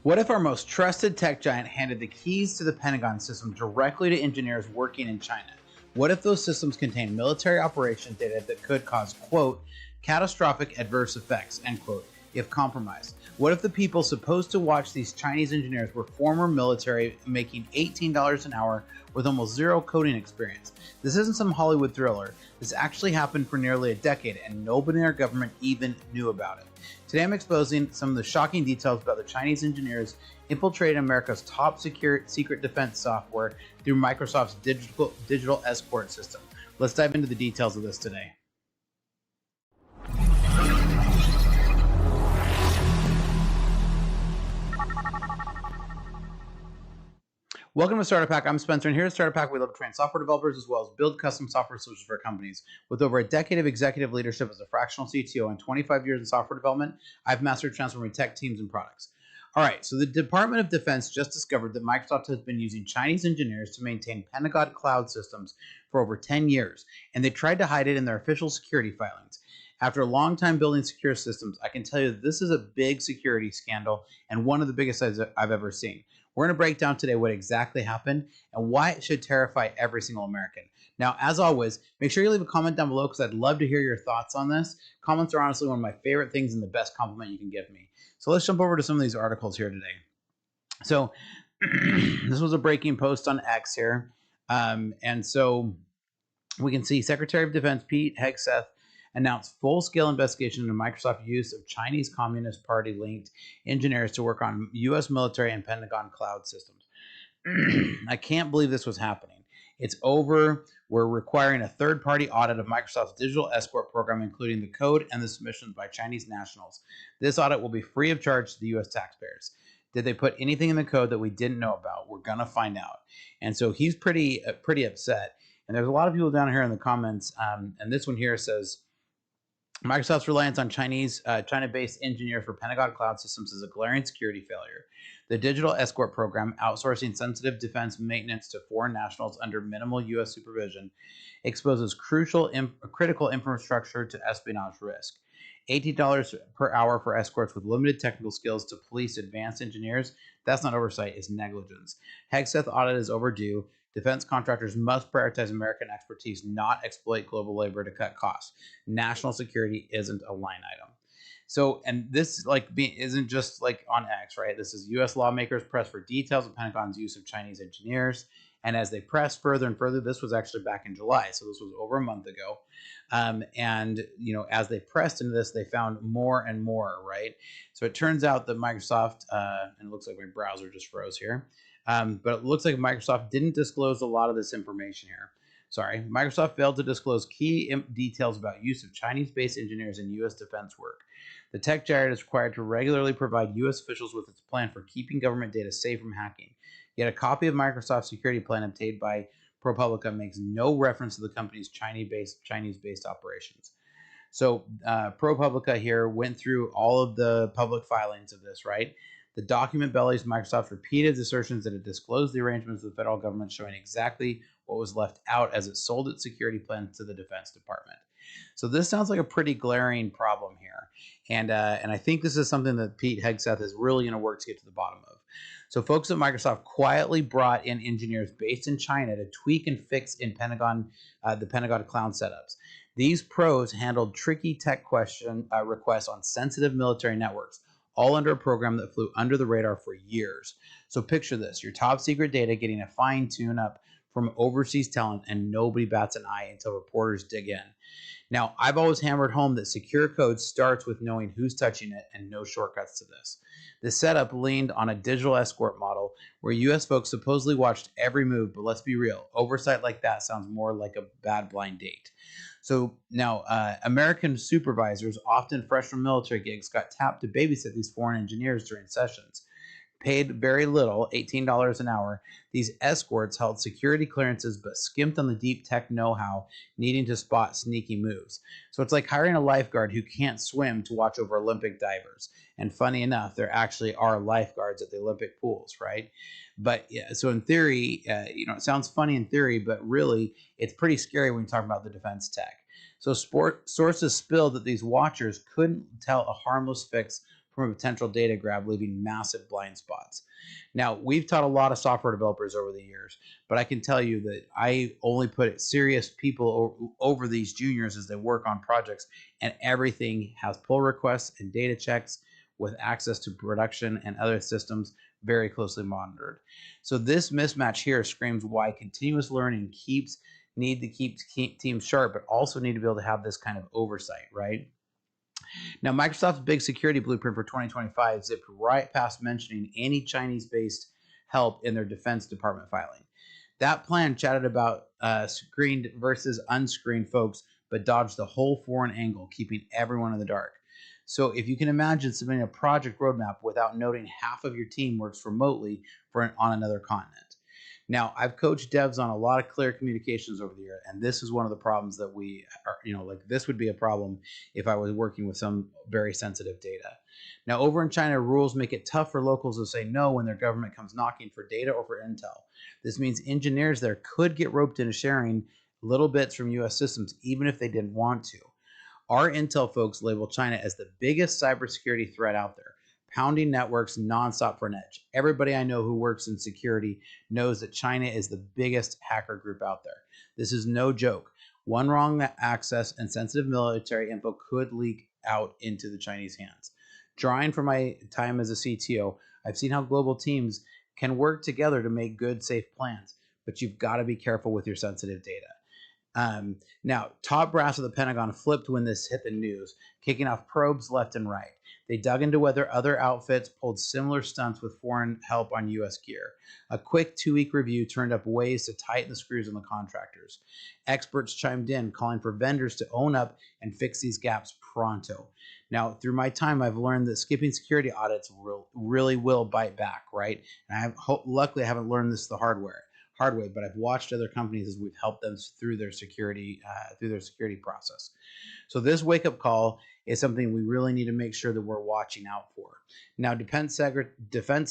What if our most trusted tech giant handed the keys to the Pentagon system directly to engineers working in China? What if those systems contain military operations data that could cause, quote, catastrophic adverse effects, end quote, if compromised? What if the people supposed to watch these Chinese engineers were former military making $18 an hour with almost zero coding experience? This isn't some Hollywood thriller. This actually happened for nearly a decade, and nobody in our government even knew about it. Today I'm exposing some of the shocking details about the Chinese engineers infiltrating America's top secret defense software through Microsoft's digital escort system. Let's dive into the details of this today. Welcome to Startup Hack. I'm Spencer, and here at Startup Hack, we love to train software developers as well as build custom software solutions for companies. With over a decade of executive leadership as a fractional CTO and 25 years in software development, I've mastered transforming tech teams and products. All right, so the Department of Defense just discovered that Microsoft has been using Chinese engineers to maintain Pentagon cloud systems for over 10 years, and they tried to hide it in their official security filings. After a long time building secure systems, I can tell you that this is a big security scandal and one of the biggest I've ever seen. We're going to break down today what exactly happened and why it should terrify every single American. Now, as always, make sure you leave a comment down below because I'd love to hear your thoughts on this. Comments are honestly one of my favorite things and the best compliment you can give me. So let's jump over to some of these articles here today. So this was a breaking post on X here. And so we can see Secretary of Defense Pete Hegseth announced full-scale investigation into Microsoft's use of Chinese Communist Party-linked engineers to work on U.S. military and Pentagon cloud systems. I can't believe this was happening. It's over. We're requiring a third-party audit of Microsoft's digital escort program, including the code and the submissions by Chinese nationals. This audit will be free of charge to the U.S. taxpayers. Did they put anything in the code that we didn't know about? We're going to find out. And so he's pretty upset. And there's a lot of people down here in the comments, and this one here says, Microsoft's reliance on China-based engineers for Pentagon cloud systems is a glaring security failure. The digital escort program, outsourcing sensitive defense maintenance to foreign nationals under minimal U.S. supervision, exposes critical infrastructure to espionage risk. $80 per hour for escorts with limited technical skills to police advanced engineers, that's not oversight, it's negligence. Hegseth audit is overdue. Defense contractors must prioritize American expertise, not exploit global labor to cut costs. National security isn't a line item. So, and this isn't just like on X, right? This is U.S. lawmakers press for details of Pentagon's use of Chinese engineers. And as they press further and further, this was actually back in July, so this was over a month ago. And as they pressed into this, they found more and more, right? So it turns out that Microsoft, and it looks like my browser just froze here. But it looks like Microsoft didn't disclose a lot of this information here. Sorry, Microsoft failed to disclose key details about use of Chinese-based engineers in U.S. defense work. The tech giant is required to regularly provide U.S. officials with its plan for keeping government data safe from hacking. Yet a copy of Microsoft's security plan obtained by ProPublica makes no reference to the company's Chinese-based operations. So ProPublica here went through all of the public filings of this, right? The document bellies Microsoft's repeated assertions that it disclosed the arrangements of the federal government, showing exactly what was left out as it sold its security plans to the Defense Department. So this sounds like a pretty glaring problem here. And I think this is something that Pete Hegseth is really going to work to get to the bottom of. So folks at Microsoft quietly brought in engineers based in China to tweak and fix in the Pentagon cloud setups. These pros handled tricky tech requests on sensitive military networks, all under a program that flew under the radar for years. So picture this, your top secret data getting a fine tune up from overseas talent, and nobody bats an eye until reporters dig in. Now, I've always hammered home that secure code starts with knowing who's touching it and no shortcuts to this. The setup leaned on a digital escort model where U.S. folks supposedly watched every move, but let's be real, oversight like that sounds more like a bad blind date. So now, American supervisors, often fresh from military gigs, got tapped to babysit these foreign engineers during sessions. Paid very little, $18 an hour, these escorts held security clearances but skimped on the deep tech know-how, needing to spot sneaky moves. So it's like hiring a lifeguard who can't swim to watch over Olympic divers. And funny enough, there actually are lifeguards at the Olympic pools, right? But yeah, so in theory, it sounds funny in theory, but really it's pretty scary when you talk about the defense tech. So sources spilled that these watchers couldn't tell a harmless fix from a potential data grab, leaving massive blind spots. Now, we've taught a lot of software developers over the years, but I can tell you that I only put serious people over these juniors as they work on projects, and everything has pull requests and data checks with access to production and other systems very closely monitored. So this mismatch here screams why continuous learning need to keep teams sharp, but also need to be able to have this kind of oversight, right? Now, Microsoft's big security blueprint for 2025 zipped right past mentioning any Chinese-based help in their Defense Department filing. That plan chatted about screened versus unscreened folks, but dodged the whole foreign angle, keeping everyone in the dark. So if you can imagine submitting a project roadmap without noting half of your team works remotely on another continent. Now, I've coached devs on a lot of clear communications over the year, and this is one of the problems that we are, like this would be a problem if I was working with some very sensitive data. Now, over in China, rules make it tough for locals to say no when their government comes knocking for data or for intel. This means engineers there could get roped into sharing little bits from US systems, even if they didn't want to. Our intel folks label China as the biggest cybersecurity threat out there, pounding networks nonstop for an edge. Everybody I know who works in security knows that China is the biggest hacker group out there. This is no joke. One wrong access and sensitive military info could leak out into the Chinese hands. Drawing from my time as a CTO, I've seen how global teams can work together to make good, safe plans, but you've got to be careful with your sensitive data. Now, top brass of the Pentagon flipped when this hit the news, kicking off probes left and right. They dug into whether other outfits pulled similar stunts with foreign help on U.S. gear. A quick 2-week review turned up ways to tighten the screws on the contractors. Experts chimed in, calling for vendors to own up and fix these gaps pronto. Now, through my time, I've learned that skipping security audits really will bite back, right? And luckily, I haven't learned this the hard way, but I've watched other companies as we've helped them through their security process. So this wake-up call is something we really need to make sure that we're watching out for. Now, Defense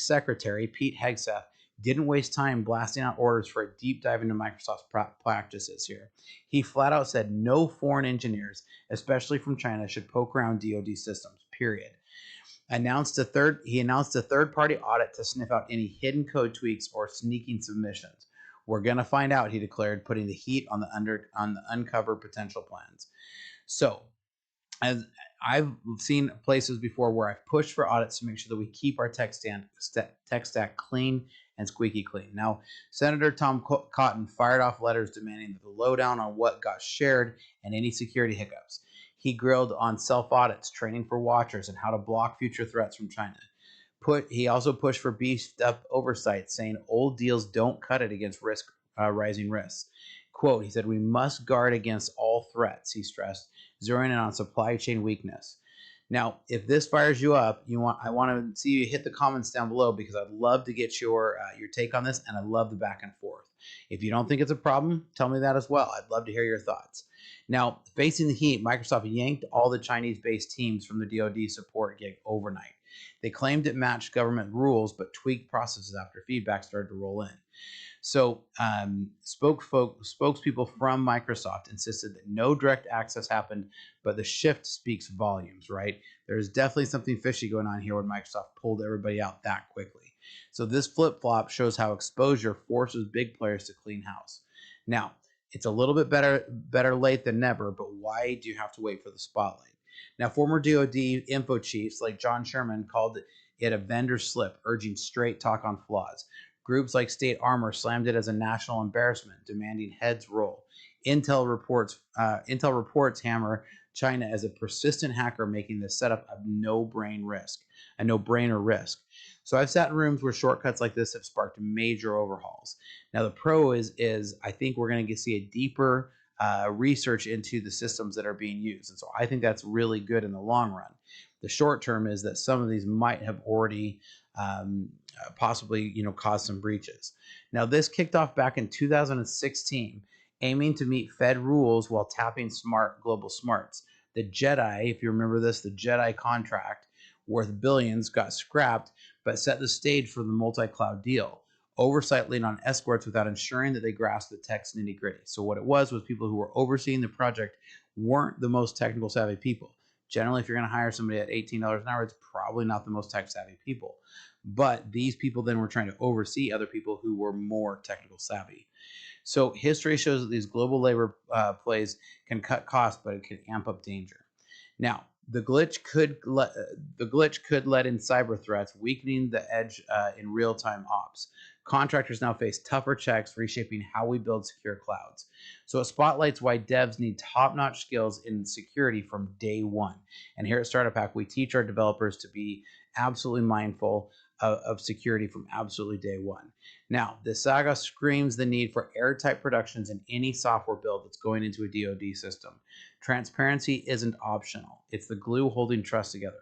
Secretary Pete Hegseth didn't waste time blasting out orders for a deep dive into Microsoft's practices here. He flat out said no foreign engineers, especially from China, should poke around DoD systems, period. He announced a third-party audit to sniff out any hidden code tweaks or sneaking submissions. We're going to find out, he declared, putting the heat on the uncover potential plans. So, as I've seen places before where I've pushed for audits to make sure that we keep our tech stack clean and squeaky clean. Now, Senator Tom Cotton fired off letters demanding the lowdown on what got shared and any security hiccups. He grilled on self-audits, training for watchers, and how to block future threats from China. He also pushed for beefed up oversight, saying old deals don't cut it against rising risks. Quote, he said, "We must guard against all threats," he stressed, zeroing in on supply chain weakness. Now, if this fires you up, I want to see you hit the comments down below, because I'd love to get your take on this, and I love the back and forth. If you don't think it's a problem, tell me that as well. I'd love to hear your thoughts. Now, facing the heat, Microsoft yanked all the Chinese-based teams from the DoD support gig overnight. They claimed it matched government rules, but tweaked processes after feedback started to roll in. So spokespeople from Microsoft insisted that no direct access happened, but the shift speaks volumes, right? There's definitely something fishy going on here when Microsoft pulled everybody out that quickly. So this flip-flop shows how exposure forces big players to clean house. Now, it's a little bit better late than never, but why do you have to wait for the spotlight? Now, former DoD info chiefs like John Sherman called it a vendor slip, urging straight talk on flaws. Groups like State Armor slammed it as a national embarrassment, demanding heads roll. Intel reports hammer China as a persistent hacker, making the setup a no-brainer risk. So I've sat in rooms where shortcuts like this have sparked major overhauls. Now the pro is I think we're going to see a deeper research into the systems that are being used, and so I think that's really good in the long run. The short term is that some of these might have already possibly caused some breaches. Now this kicked off back in 2016, aiming to meet Fed rules while tapping smart global smarts. The JEDI, if you remember this, the JEDI contract worth billions got scrapped, but set the stage for the multi-cloud deal. Oversight leaned on escorts without ensuring that they grasped the tech's nitty-gritty. So what it was people who were overseeing the project weren't the most technical savvy people. Generally, if you're going to hire somebody at $18 an hour, it's probably not the most tech savvy people. But these people then were trying to oversee other people who were more technical savvy. So history shows that these global labor plays can cut costs, but it can amp up danger. Now, the glitch could let in cyber threats, weakening the edge in real-time ops. Contractors now face tougher checks, reshaping how we build secure clouds. So it spotlights why devs need top-notch skills in security from day one. And here at Startup Hack, we teach our developers to be absolutely mindful of security from absolutely day one. Now, this saga screams the need for airtight productions in any software build that's going into a DoD system. Transparency isn't optional. It's the glue holding trust together.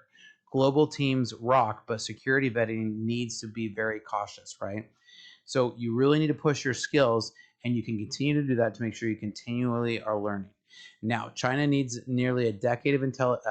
Global teams rock, but security vetting needs to be very cautious, right? So you really need to push your skills, and you can continue to do that to make sure you continually are learning. Now, China has nearly a decade of intelligence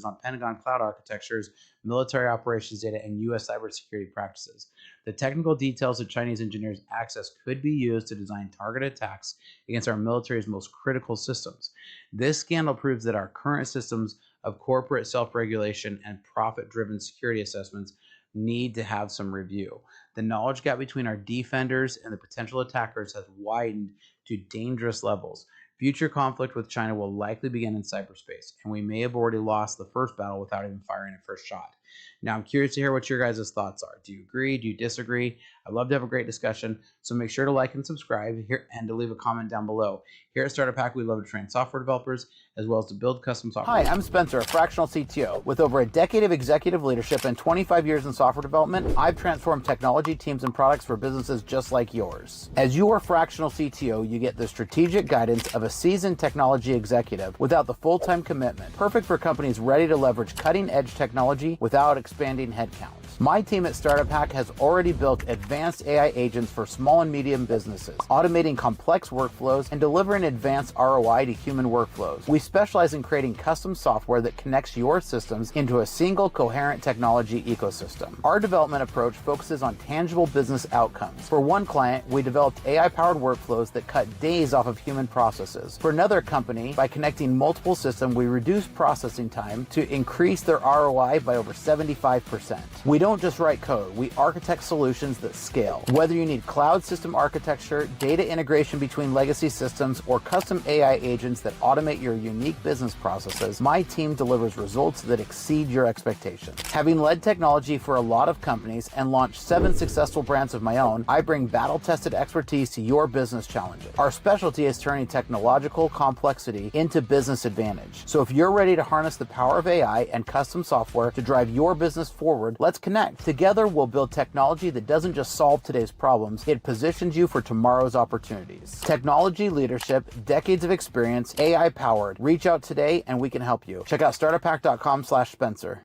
on Pentagon cloud architectures, military operations data, and U.S. cybersecurity practices. The technical details that Chinese engineers access could be used to design targeted attacks against our military's most critical systems. This scandal proves that our current systems of corporate self-regulation and profit-driven security assessments need to have some review. The knowledge gap between our defenders and the potential attackers has widened to dangerous levels. Future conflict with China will likely begin in cyberspace, and we may have already lost the first battle without even firing a first shot. Now, I'm curious to hear what your guys' thoughts are. Do you agree? Do you disagree? I'd love to have a great discussion, so make sure to like and subscribe here and to leave a comment down below. Here at Startup Hack, we love to train software developers as well as to build custom software. Hi, I'm Spencer, a fractional CTO. With over a decade of executive leadership and 25 years in software development, I've transformed technology teams and products for businesses just like yours. As your fractional CTO, you get the strategic guidance of a seasoned technology executive without the full-time commitment. Perfect for companies ready to leverage cutting-edge technology without expanding headcount. My team at Startup Hack has already built advanced AI agents for small and medium businesses, automating complex workflows and delivering advanced ROI to human workflows. We specialize in creating custom software that connects your systems into a single coherent technology ecosystem. Our development approach focuses on tangible business outcomes. For one client, we developed AI-powered workflows that cut days off of human processes. For another company, by connecting multiple systems, we reduced processing time to increase their ROI by over 75%. We don't just write code, we architect solutions that scale. Whether you need cloud system architecture, data integration between legacy systems, or custom AI agents that automate your unique business processes, my team delivers results that exceed your expectations. Having led technology for a lot of companies and launched 7 successful brands of my own, I bring battle-tested expertise to your business challenges. Our specialty is turning technological complexity into business advantage. So if you're ready to harness the power of AI and custom software to drive your business forward, let's connect. Together, we'll build technology that doesn't just solve today's problems, it positions you for tomorrow's opportunities. Technology leadership, decades of experience, AI powered. Reach out today and we can help you. Check out startuphack.com/Spencer.